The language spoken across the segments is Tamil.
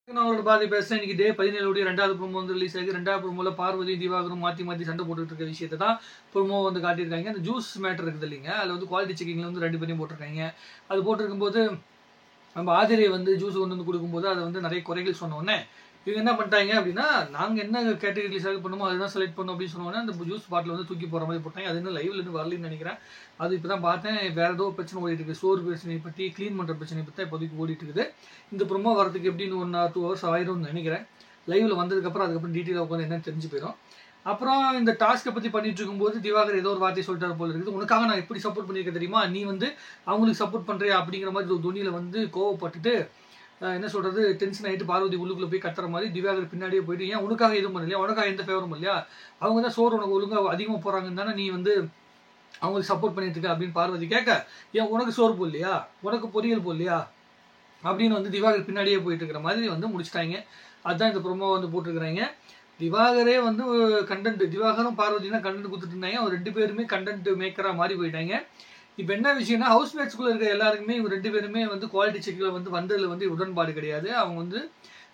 அவங்களோட பாதி பேசுறேன். இன்னைக்கு டே 17 2வது ப்ரோமோ வந்து ரிலீஸ் ஆகி 2வது ப்ரோமோல பார்வதி திவாகரும் மாத்தி சண்டை போட்டுட்டு இருக்க விஷயத்தை தான் ப்ரோமோ வந்து காட்டியிருக்காங்க. அந்த ஜூஸ் மேட்டர் இருக்குது இல்லைங்க, அதில் வந்து குவாலிட்டி செக்கிங்ல வந்து 2 பேரையும் போட்டிருக்காங்க. அது போட்டிருக்கும்போது நம்ம ஆதிரியை வந்து ஜூஸ் கொண்டு வந்து கொடுக்கும்போது அதை வந்து நிறைய குறைகள் சொன்ன உடனே இவங்க என்ன பண்ணிட்டாங்க அப்படின்னா, நாங்கள் என்ன கேட்டகரி செலக்ட் பண்ணுமோ அதுதான் செலக்ட் பண்ணோம் அப்படின்னு சொன்னோன்னே அந்த ஜூஸ் பாட்டில் வந்து தூக்கி போகிற மாதிரி போட்டாங்க. அது இன்னும் லைவ்ல இருந்து வரலன்னு நினைக்கிறேன். அது இப்போ தான் பார்த்தேன். வேற ஏதோ பிரச்சனை ஓடிட்டு இருக்கு, சோறு பிரச்சனையை பற்றி, க்ளீன் பண்ணுற பிரச்சனையை பற்றி இப்போதைக்கு ஓடிட்டு இருக்குது. இந்த ப்ரோமோ வரதுக்கு எப்படின்னு 1 or 2 hours ஆயிரும்னு நினைக்கிறேன். லைவ்ல வந்ததுக்கப்புறம் அதுக்கப்புறம் டீட்டெயிலாக உட்காந்து என்னன்னு தெரிஞ்சு போயிடும். அப்புறம் இந்த டாஸ்க்கை பற்றி பண்ணிட்டு இருக்கும்போது திவாகர் ஏதோ ஒரு வார்த்தை சொல்லிட்டாரு போல இருக்குது. உனக்காக நான் எப்படி சப்போர்ட் பண்ணியிருக்கேன் தெரியுமா, நீ வந்து அவங்களுக்கு சப்போர்ட் பண்ணுறியா அப்படிங்கிற மாதிரி ஒரு துணியில் வந்து கோவப்பட்டுட்டு என்ன சொல்றது, டென்ஷன் ஆகிட்டு பார்வதி உள்ளுக்குள்ள போய் கத்துற மாதிரி திவாகர் பின்னாடியே போயிட்டு, ஏன் உனக்காக எதுவும் பண்ணலையா, உனக்காக எந்த ஃபேவரும் இல்லையா, அவங்க தான் சோறு உனக்கு ஒழுங்காக அதிகமாக போகிறாங்கன்னு தானே நீ வந்து அவங்களுக்கு சப்போர்ட் பண்ணிட்டு இருக்க அப்படின்னு பார்வதி கேட்க, ஏன் உனக்கு சோறு போடலையா, உனக்கு பொரியல் போடலையா அப்படின்னு வந்து திவாகர் பின்னாடியே போயிட்டு இருக்கிற மாதிரி வந்து முடிச்சிட்டாங்க. அதுதான் இந்த ப்ரோமோ வந்து போட்டிருக்கிறாங்க. திவாகரே வந்து கண்டென்ட், திவாகரும் பார்வதினா கண்டென்ட் கொடுத்துட்டு இருந்தாங்க. அவங்க 2 பேருமே கண்டென்ட் மேக்கராக மாறி போயிட்டாங்க. இப்போ என்ன விஷயம்னா, ஹவுஸ்மேட்ஸ்குள்ள இருக்க எல்லாருக்குமே இவங்க 2 பேருமே வந்து குவாலிட்டி செக்கில் வந்து வந்ததில் வந்து உடன்பாடு கிடையாது. அவங்க வந்து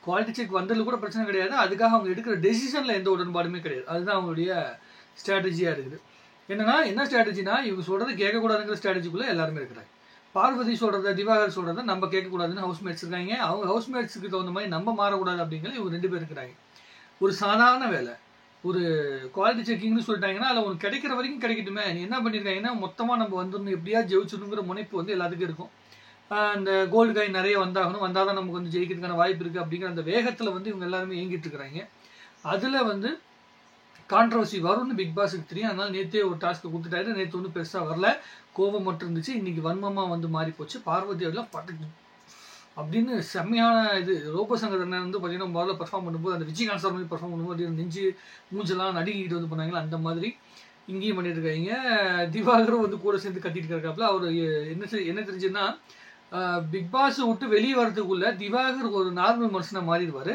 குவாலிட்டி செக் வந்ததில் கூட பிரச்சனை கிடையாது, அதுக்காக அவங்க எடுக்கிற டெசிஷனில் எந்த உடன்பாடுமே கிடையாது. அதுதான் அவங்களுடைய ஸ்ட்ராட்டஜியாக இருக்குது. என்ன ஸ்ட்ராட்டஜினா, இவங்க சொல்கிறது கேட்கக்கூடாதுங்கிற ஸ்ட்ராட்டஜிக்குள்ளே எல்லாருமே இருக்கிறாங்க. பார்வதி சொல்கிறத, திவாகர் சொல்கிறத நம்ம கேட்கக்கூடாதுன்னு ஹவுஸ்மேட்ஸ் இருக்காங்க. அவங்க ஹவுஸ்மேட்ஸுக்கு தகுந்த மாதிரி நம்ம மாறக்கூடாது அப்படிங்கிற இவங்க 2 பேர் இருக்கிறாங்க. ஒரு சாதாரண வேலை, ஒரு குவாலிட்டி செக்கிங்னு சொல்லிட்டாங்கன்னா அதில் உனக்கு கிடைக்கிற வரைக்கும் கிடைக்கட்டுமே. நீ என்ன பண்ணியிருக்காங்கன்னா, மொத்தமாக நம்ம வந்துடணும், எப்படியா ஜெயிச்சிடணுங்கிற முனைப்பு வந்து எல்லாத்துக்கும் இருக்கும். அந்த கோல்டு காயின் நிறைய வந்தாகணும், வந்தால் தான் நமக்கு வந்து ஜெயிக்கிறதுக்கான வாய்ப்பு இருக்குது அப்படிங்கிற அந்த வேகத்தில் வந்து இவங்க எல்லாருமே இயங்கிட்டு இருக்கிறாங்க. அதில் வந்து கான்ட்ரவர்சி வரும்னு பிக் பாஸுக்கு தெரியும். அதனால நேற்றே ஒரு டாஸ்க்கு கொடுத்துட்டாரு. நேற்று ஒன்றும் பெருசாக வரல, கோபம் மட்டும் இருந்துச்சு. இன்னைக்கு வன்மமாக வந்து மாறி போச்சு. பார்வதி எல்லாம் பட்டு அப்படின்னு செம்மையான இது. ரோபோசங்கர் அண்ணன் வந்து பார்த்தீங்கன்னா முதல்ல பர்ஃபார்ம் பண்ணும்போது அந்த விஜயகாந்த் சார் மாதிரி பர்ஃபார்ம் பண்ணும்போது நெஞ்சு மூஞ்செல்லாம் நடுங்கிட்டு வந்து பண்ணாங்களா, அந்த மாதிரி இங்கேயும் பண்ணிட்டு இருக்காங்க. திவாகரும் வந்து கூட சேர்ந்து கட்டிட்டு இருக்காப்புல. அவர் என்ன தெரிஞ்சுன்னா, பிக் பாஸ் விட்டு வெளியே வரதுக்குள்ள திவாகர் ஒரு நார்மல் மனுஷனாக மாறிடுவார்.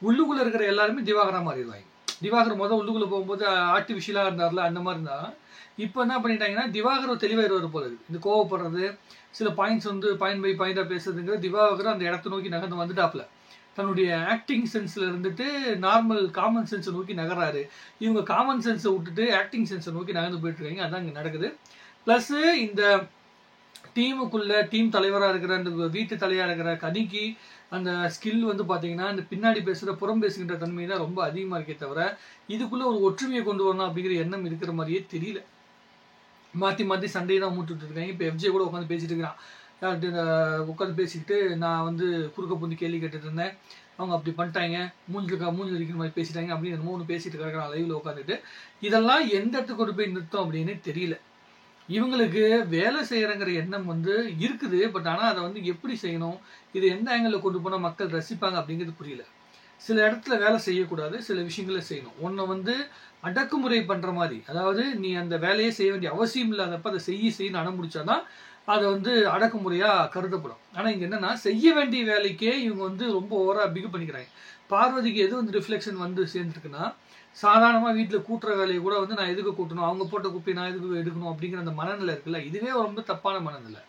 உள்ளுக்குள்ளே இருக்கிற எல்லாருமே திவாகராக மாறிடுவாங்க. திவாகர் உள்ளுக்குள்ளே போகும்போது ஆர்டிஃபிஷியலாக இருந்தார்ல, அந்த மாதிரி இருந்தால் இப்போ என்ன பண்ணிட்டாங்கன்னா, திவாகர் தெளிவாயிருவார் போல இருக்குது. இந்த கோவப்படுறது, சில பாயிண்ட்ஸ் வந்து பாயிண்ட் பை பாயிண்டாக பேசுறதுங்கிற திவாகர் அந்த இடத்த நோக்கி நகர்ந்து வந்துட்டாப்புல. தன்னுடைய ஆக்டிங் சென்ஸில் இருந்துட்டு நார்மல் காமன் சென்ஸை நோக்கி நகராரு. இவங்க காமன் சென்ஸை விட்டுட்டு ஆக்டிங் சென்ஸை நோக்கி நகர்ந்து போயிட்டு இருக்காங்க. அதான் இங்கே நடக்குது. ப்ளஸ் இந்த டீமுக்குள்ள டீம் தலைவராக இருக்கிற அந்த வீட்டு தலையாக இருக்கிற கனிக்கு அந்த ஸ்கில் வந்து பார்த்தீங்கன்னா, இந்த பின்னாடி பேசுகிற புறம் பேசுகின்ற தன்மை தான் ரொம்ப அதிகமாக இருக்கே தவிர, இதுக்குள்ளே ஒரு ஒற்றுமையை கொண்டு வரணும் அப்படிங்கிற எண்ணம் இருக்கிற மாதிரியே தெரியல. மாற்றி சண்டையை தான் மூட்டுட்டு இருக்காங்க. இப்போ எஃப்ஜே கூட உட்காந்து பேசிட்டு இருக்கிறான். உட்காந்து பேசிக்கிட்டு, நான் வந்து குறுக்க புந்தி கேள்வி கேட்டுட்டு இருந்தேன், அவங்க அப்படி பண்ணிட்டாங்க, மூஞ்சில் இருக்கிற மாதிரி பேசிட்டாங்க அப்படின்னு என்னமோ ஒன்று பேசிட்டு இருக்கிறான் லைவ்ல உட்காந்துட்டு. இதெல்லாம் எந்த இடத்துக்கு கொண்டு போய் நிறுத்தம் அப்படின்னு தெரியல. இவங்களுக்கு வேலை செய்யறங்கிற எண்ணம் வந்து இருக்குது. பட் ஆனால் அதை வந்து எப்படி செய்யணும், இது எந்த ஆங்கிளில் கொண்டு போனால் மக்கள் ரசிப்பாங்க அப்படிங்கிறது புரியல. சில இடத்துல வேலை செய்யக்கூடாது, சில விஷயங்களை செய்யணும். ஒன்றை வந்து அடக்குமுறை பண்ணுற மாதிரி, அதாவது நீ அந்த வேலையை செய்ய வேண்டிய அவசியம் இல்லாதப்ப அதை செய்யணும் அடம்பிடிச்சாதான் அதை வந்து அடக்குமுறையாக கருதப்படும். ஆனால் இங்கே என்னன்னா, செய்ய வேண்டிய வேலைக்கே இவங்க வந்து ரொம்ப ஓவராக பிகு பண்ணிக்கிறாங்க. பார்வதிக்கு எது வந்து ரிஃப்ளெக்ஷன் வந்து சேர்ந்துருக்குன்னா, சாதாரணமாக வீட்டில் கூட்டுற வேலையை கூட வந்து நான் எதுக்கு கூட்டணும், அவங்க போட்ட குப்பையை நான் எதுக்கு எடுக்கணும் அப்படிங்கிற அந்த மனநிலை இருக்குல்ல, இதுவே ரொம்ப தப்பான மனநிலை.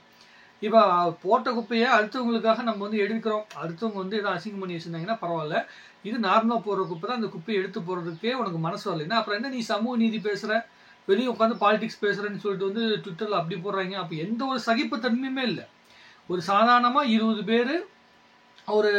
இப்போ போட்ட குப்பையை அடுத்தவங்களுக்காக நம்ம வந்து எடுக்கிறோம், அடுத்தவங்க வந்து எதாவது அசிங்கம் பண்ணி வச்சுருந்தாங்கன்னா பரவாயில்ல, இது நார்மலாக போடுற குப்பை தான், அந்த குப்பையை எடுத்து போடுறதுக்கே உனக்கு மனசு வரலைன்னா அப்புறம் என்ன நீ சமூக நீதி பேசுகிற, வெளியே உட்காந்து பாலிடிக்ஸ் பேசுகிறேன்னு சொல்லிட்டு வந்து ட்விட்டரில் அப்படி போடுறாங்க. அப்போ எந்த ஒரு சகிப்புத்தன்மையுமே இல்லை. ஒரு சாதாரணமாக 20 பேர் ஒரு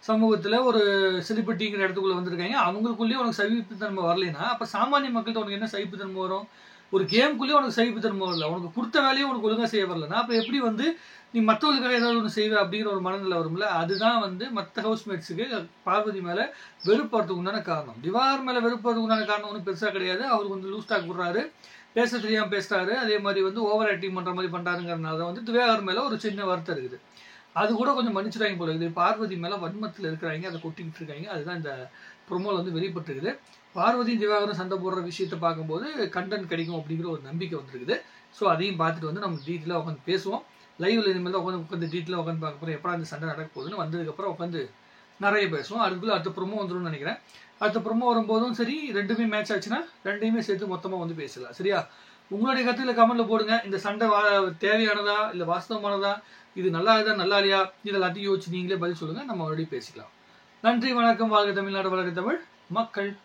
சமூகத்தில் ஒரு செலிபிரிட்டிங்கிற இடத்துக்குள்ளே வந்திருக்காங்க, அவங்களுக்குள்ளேயே உனக்கு சகிப்புத்தன்மை வரலைன்னா அப்போ சாமானிய மக்கள்கிட்ட உனக்கு என்ன சகிப்புத்தன்மை வரும்? ஒரு கேமுக்குள்ளேயே உனக்கு சகிப்புத்தன்மை வரல, உனக்கு கொடுத்த வேலையை உனக்கு ஒழுங்காக செய்ய வரலன்னா அப்போ எப்படி வந்து நீ மற்றவங்களுக்காக ஏதாவது ஒன்று செய்வே அப்படிங்கிற ஒரு மனநிலை வரும்ல. அதுதான் வந்து மற்ற ஹவுஸ்மேட்ஸுக்கு பார்வதி மேலே வெறுப்படுறதுக்கு உண்டான காரணம். திவாகர் மேலே வெறுப்படுறதுக்கு உண்டான காரணம் ஒன்றும் பெருசாக கிடையாது. அவருக்கு வந்து லூஸ் டாக் விடுறாரு, பேச தெரியாமல் பேசுறாரு, அதே மாதிரி வந்து ஓவர் ஆக்டிங் பண்ணுற மாதிரி பண்ணுறாருங்கிறதுனால வந்து திவாகர் மேலே ஒரு சின்ன வருத்தம் இருக்குது. அது கூட கொஞ்சம் மன்னிச்சுட்டாங்க போல இருக்குது. பார்வதி மேலே வன்மத்தில் இருக்கிறாங்க, அதை கொட்டிக்கிட்டு இருக்காங்க. அதுதான் இந்த ப்ரோமோவில் வந்து வெளிப்பட்டுருக்குது. பார்வதி திவாகரும் சண்டை போடுற விஷயத்தை பார்க்கும்போது கண்டென்ட் கிடைக்கும் அப்படிங்கிற ஒரு நம்பிக்கை வந்துருக்குது. ஸோ அதையும் பார்த்துட்டு வந்து நம்ம டீட்டெயிலாக உட்காந்து பேசுவோம். லைவ்ல இனிமேல் தான் உட்காந்து டீட்டெயிலாக உட்காந்து பார்க்க போகிறோம். எப்போ அந்த சண்டை நடக்க போகுதுன்னு வந்ததுக்கப்புறம் உட்காந்து நிறைய பேசுவோம். அதுக்குள்ளே அடுத்த ப்ரோமோ வந்துடும் நினைக்கிறேன். அடுத்த ப்ரோமோ வரும்போதும் சரி, 2மே மேட்ச் ஆச்சுன்னா 2யுமே சேர்த்து மொத்தமாக வந்து பேசலாம். சரியா? உங்களுடைய கருத்துக்களை கமெண்ட்ல போடுங்க. இந்த சண்டை தேவையானதா இல்லை வாஸ்தவமானதா, இது நல்லா இருக்குதா நல்லா இல்லையா, இது எல்லாத்தையும் யோசிச்சு நீங்களே பதில் சொல்லுங்க. நம்ம மறுபடியும் பேசிக்கலாம். நன்றி, வணக்கம். வாழ்க தமிழ்நாடு, வளர்க தமிழ் மக்கள்.